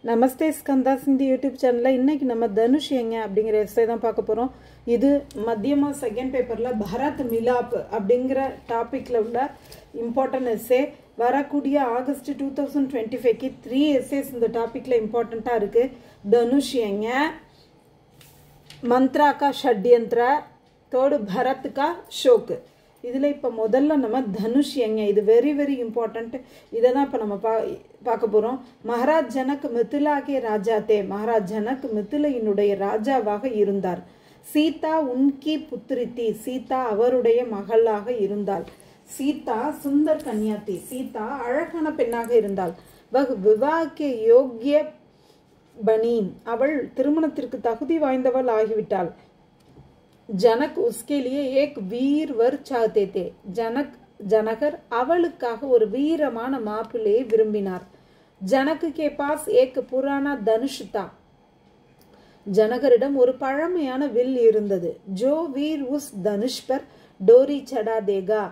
நமஸ்தே ஸ்கந்தா சிந்தி யூடியூப் சேனலில் இன்றைக்கி நம்ம தனுஷ் எங்க அப்படிங்கிற எஸ்ஸே தான் பார்க்க போகிறோம். இது மத்தியமா செகண்ட் பேப்பரில் பரத் மிலாப் அப்படிங்கிற டாப்பிக்கில் உள்ள இம்பார்ட்டன்ட் எஸ்ஸே. வரக்கூடிய ஆகஸ்ட் 2025க்கு 3 எஸ்ஸேஸ் இந்த டாப்பிக்கில் இம்பார்ட்டண்ட்டாக இருக்குது. தனுஷ் எங்க, மந்த்ரா கா ஷட்யந்திர, தேர்டு பரத் கா ஷோக். இதில் இப்போ முதல்ல நம்ம தனுஷ் எங்க, இது வெரி வெரி இம்பார்ட்டண்ட். இதை தான் இப்போ நம்ம பார்க்க போகிறோம். மகாராஜ் ஜனக் மிथिलाके ராஜா தே. மகாராஜ் ஜனக் மிथिलाயினுடைய ராஜாவாக இருந்தார். சீதா உன்கி புத்திரி தி. சீதா அவருடைய மகளாக இருந்தாள். சீதா சுந்தர் கன்யா தி. சீதா அழகான பெண்ணாக இருந்தாள். வஹ் விவாஹ்கே யோக்ய பனி. அவள் திருமணத்திற்கு தகுதி வாய்ந்தவள் ஆகிவிட்டாள். जनक उसके लिए एक वीर वर चाहते थे. जनकर அவளுக்காக ஒரு வீரமான மாப்பிள்ளையை விரும்பினார். जनक के पास एक पुराना धनुष था. जनकரிடம் ஒரு பழமையான வில் இருந்தது. जो वीर उस धनुष पर डोरी चढ़ा देगा.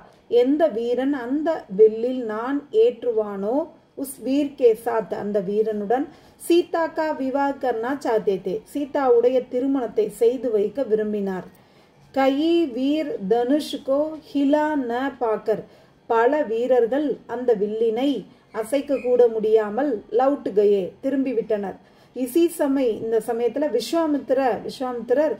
எந்த வீரன் அந்த வில்லில் நான் ஏற்றுவானோ उस वीर के साथ அந்த வீரனுடன் சீதா का विवाह करना चाहते थे. சீதாவுடைய திருமணத்தை செய்து வைக்க விரும்பினார். कई वीर धनुष को हिला न पाकर. பல வீரர்கள் அந்த வில்லினை அசைக்க கூட முடியாமல் லவுட் கயே திரும்பிவிட்டனர். இசி சமய இந்த சமயத்துல விஸ்வாமித்திரர்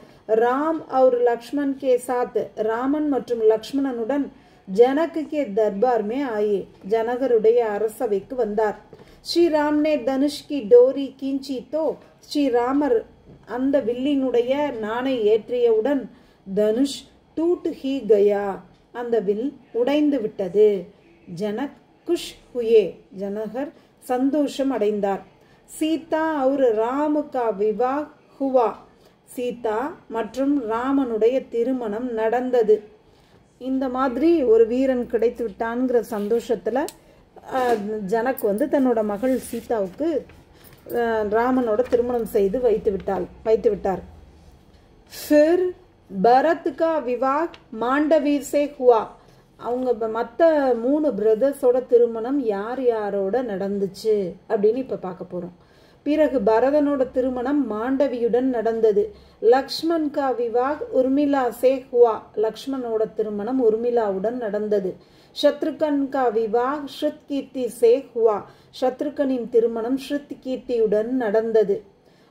ராம் और लक्ष्मण के साथ ராமன் மற்றும் லக்ஷ்மணனுடன் जनक के दरबार में आए. जनकருடைய அரசவைக்கு வந்தார். ஸ்ரீராம் ने धनुष की डोरी खींची तो ஸ்ரீராமர் அந்த வில்லினுடைய நாணை ஏற்றியவுடன் தனுஷ் டூட் ஹி கயா. அந்த வில் உடைந்து விட்டது. ஜனக் குஷ் ஹுயே. ஜனகர் சந்தோஷம் அடைந்தார். சீதா और ராம கா விவாஹ் ஹுவா. சீதா மற்றும் ராமனுடைய திருமணம் நடந்தது. இந்த மாதிரி ஒரு வீரன் கிடைத்து விட்டான்ங்கிற சந்தோஷத்துல ஜனக் தன்னோட மகள் சீதாவுக்கு ராமனோட திருமணம் செய்து வைத்து விட்டார். फिर பரத் கா விவாஹ் மாண்டவீர் சே ஹுவா. அவங்க மற்ற 3 பிரதர்ஸோட திருமணம் யார் யாரோட நடந்துச்சு அப்படின்னு இப்ப பார்க்க போறோம். பிறகு பரதனோட திருமணம் மாண்டவியுடன் நடந்தது. லக்ஷ்மண் கா விவாஹ் உர்மிளா சே ஹுவா. லக்ஷ்மணோட திருமணம் உர்மிளாவுடன் நடந்தது. சத்ருகன் கா விவாஹ் ஸ்ருத் கீர்த்தி சே ஹுவா. சத்ருகனின் திருமணம் ஸ்ருத் கீர்த்தியுடன் நடந்தது.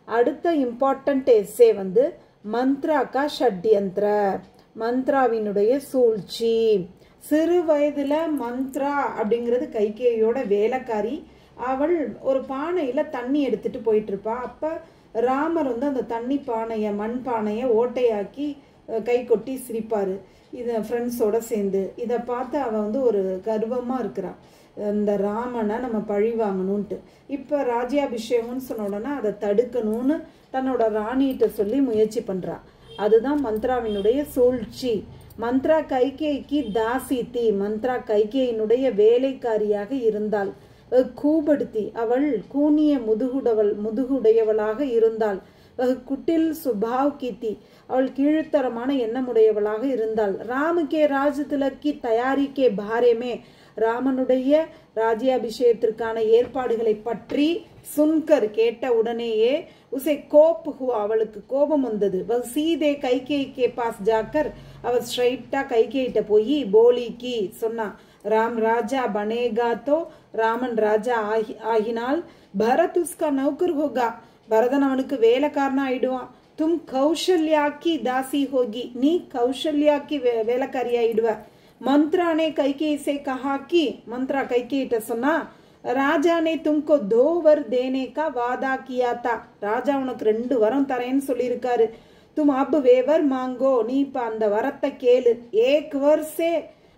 அடுத்த இம்பார்ட்டன்ட் எஸ்ஸே மந்த்ரா கா ஷட்யந்திர. மந்த்ராவினுடைய சூழ்ச்சி. சிறு வயதுல மந்த்ரா அப்படிங்கிறது கைகேயோட வேலைக்காரி. அவள் ஒரு பானையில தண்ணி எடுத்துட்டு போயிட்டு இருப்பா. அப்ப ராமர் அந்த தண்ணி பானைய மண் பானைய ஓட்டையாக்கி கை கொட்டி சிரிப்பாரு. இத ஃப்ரெண்ட்ஸோட சேர்ந்து இதை பார்த்து அவ ஒரு கர்வமா இருக்கிறா. இந்த ராமனை நம்ம பழி வாங்கணும்ட்டு. இப்ப ராஜ்யாபிஷேகம்னு சொன்ன உடனே அதை தடுக்கணும்னு தன்னோட ராணிகிட்ட சொல்லி முயற்சி பண்றா. அதுதான் மந்த்ராவினுடைய சூழ்ச்சி. மந்த்ரா கைகேயிக்கு தாசி தி. மந்த்ரா கைகேயினுடைய வேலைக்காரியாக இருந்தாள். கூபடுத்தி. அவள் கூனிய முதுகுடையவளாக இருந்தாள். குட்டில் சுபாவ் கீத்தி. அவள் கீழ்த்தரமான எண்ணமுடையவளாக இருந்தாள். ராமுக்கே ராஜ் திலக்கி தயாரிக்கே பாரேமே. ராமனுடைய ராஜ்யாபிஷேகத்திற்கான ஏற்பாடுகளை பற்றி சுன்கர் கேட்ட உடனேயே உசே கோப் ஹுவா. அவளுக்கு கோபம் வந்தது. சீதே கைகேயி கே பாஸ் ஜாக்கர். அவர் ஸ்ட்ரைட்டா கைகேயிட்ட போய் போலி கி சொன்னா, ராம் ராஜா பனேகா தோ. ராமன் ராஜா ஆகினால் பரத் உஸ்கா நௌக்கர் ஹோகா. பரதன் அவனுக்கு வேலைக்காரனா ஆயிடுவான். தும் கௌசல்யாக்கி தாசி ஹோகி. நீ கௌசல்யாக்கி வேலைக்காரி ஆயிடுவ. मंत्रा ने कैकेयी से कहा कि मंत्रा कैकेयी சொன்னா, ராஜா ने तुमको 2 वर देने का वादा किया था. ராஜா உனக்கு 2 வரம் தரேன்னு சொல்லியிருக்காரு. तुम अब वेवर मांगो. நீ இப்ப அந்த வரத்தை கேளு. 1 वर से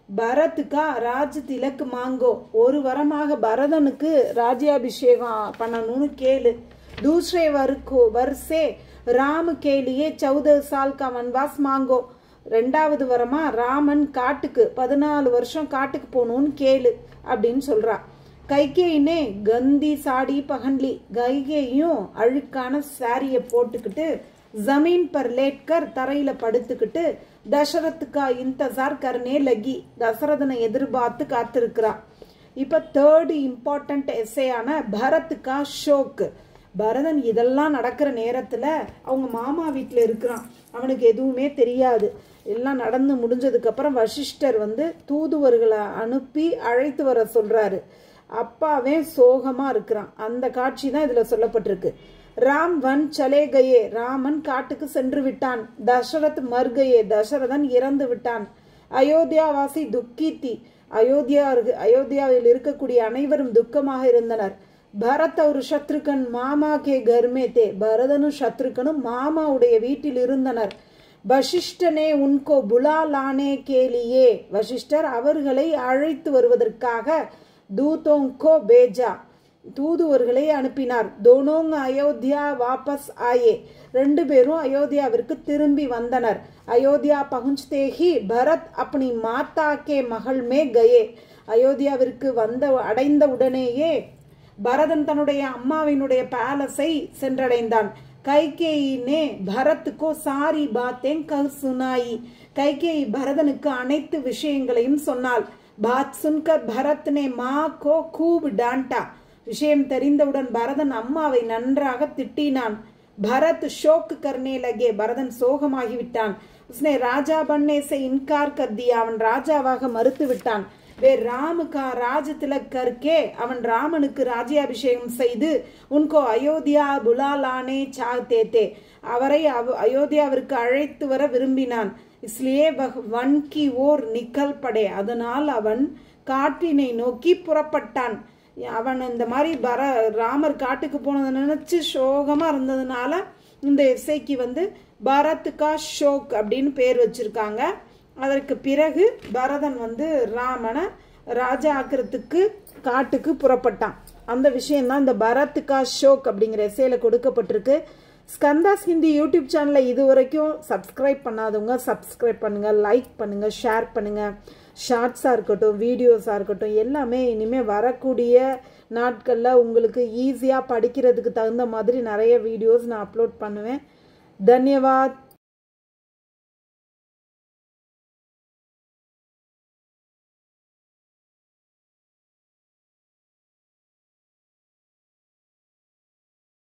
பரத் का राज तिलक मांगो. ஒரு வரமாக பரதனுக்கு ராஜ்யாபிஷேகம் பண்ணணும்னு கேளு. दूसरे वर से राम के लिए 14 साल का वनवास मांगो. 2வது வரமா ராமன் காட்டுக்கு 14 வருஷம் காட்டுக்கு போகணும்னு கேளு அப்படின்னு சொல்றா. கைகேயினே கந்தி சாடி பகன்லி. கைகேயும் அழுக்கான சாரிய போட்டுக்கிட்டு ஜமீன் பர் லேட்கர் தரையில படுத்துக்கிட்டு தசரத்துக்கா இந்தசார் கர்னே லகி. தசரதனை எதிர்பார்த்து காத்திருக்கிறா. இப்ப 3rd இம்பார்ட்டன்ட் எஸ்ஸேயான பரத் கா ஷோக். பரதன் இதெல்லாம் நடக்கிற நேரத்தில் அவங்க மாமா வீட்டில் இருக்கிறான். அவனுக்கு எதுவுமே தெரியாது. எல்லாம் நடந்து முடிஞ்சதுக்கப்புறம் வசிஷ்டர் வந்து தூதுவர்களை அனுப்பி அழைத்து வர சொல்கிறாரு. அப்பாவே சோகமாக இருக்கிறான். அந்த காட்சி தான் இதில் சொல்லப்பட்டிருக்கு. ராம் வன் சலே கயே, ராமன் காட்டுக்கு சென்று விட்டான். தசரத் மர்கயே, தசரதன் இறந்து விட்டான். அயோத்தியாவாசி துக்கித்தி, அயோத்தியாவில் இருக்கக்கூடிய அனைவரும் துக்கமாக இருந்தனர். பரத் ஒரு சத்ருகன் மாமா கே கர்மே தே, பரதனும் சத்ருகனும் மாமாவுடைய வீட்டில் இருந்தனர். வசிஷ்டனே உன்கோ புலா லானே கேலியே, வசிஷ்டர் அவர்களை அழைத்து வருவதற்காக தூதோங்கோ பேஜா, தூதுவர்களை அனுப்பினார். தோனோங்க அயோத்தியா வாபஸ் ஆயே, 2 பேரும் அயோத்தியாவிற்கு திரும்பி வந்தனர். Ayodhya பகுஞ்ச்தே he Bharat அப்பனி Mata K மகள் மே கயே, அயோத்தியாவிற்கு அடைந்த உடனேயே பரதன் தன்னுடைய அம்மாவினுடைய பேலஸை சென்றடைந்தான். கைகேயினே பரத்துக்கோ சாரி பாத்தேன் கஹ் சுனாயி, கைகேயி பரதனுக்கு அனைத்து விஷயங்களையும் சொன்னாள். பாத் சுன்கர் பரத் நே மா கோ கூப் டாண்டா, விஷயம் தெரிந்தவுடன் பரதன் அம்மாவை நன்றாக திட்டினான். பரத் ஷோக் கர்னே லகே, பரதன் சோகமாகிவிட்டான். உஸ்னே ராஜா பன்னே சே இன்கார் கர் தியா, அவன் ராஜாவாக மறுத்து விட்டான். வே ராமுகா ராஜ திலக் கர்கே, அவன் ராமனுக்கு ராஜ்யாபிஷேகம் செய்து உன்கோ அயோத்தியா புலாலானே சாத்தே தே, அவரை அயோத்தியாவிற்கு அழைத்து வர விரும்பினான். இஸ்லியே வன் கி ஓர் நிக்கல் படே, அதனால் அவன் காட்டினை நோக்கி புறப்பட்டான். அவன் இந்த மாதிரி ராமர் காட்டுக்கு போனதை நினைச்சு சோகமா இருந்ததுனால இந்த இசைக்கு வந்து பரத் கா ஷோக் அப்படின்னு பேர் வச்சிருக்காங்க. அதற்கு பிறகு பரதன் வந்து ராமனை ராஜா ஆக்கிறதுக்கு காட்டுக்கு புறப்பட்டான். அந்த விஷயம்தான் இந்த பரத் கா ஷோக் அப்படிங்கிற இசையில கொடுக்கப்பட்டிருக்கு. ஸ்கந்தாஸ் ஹிந்தி யூடியூப் சேனலை இது வரைக்கும் சப்ஸ்கிரைப் பண்ணாதவங்க சப்ஸ்கிரைப் பண்ணுங்க, லைக் பண்ணுங்க, ஷேர் பண்ணுங்க. ஷார்ட்ஸாக இருக்கட்டும், வீடியோஸாக இருக்கட்டும், எல்லாமே இனிமேல் வரக்கூடிய நாட்களில் உங்களுக்கு ஈஸியாக படிக்கிறதுக்கு தகுந்த மாதிரி நிறைய வீடியோஸ் நான் அப்லோட் பண்ணுவேன். தன்யவாத்.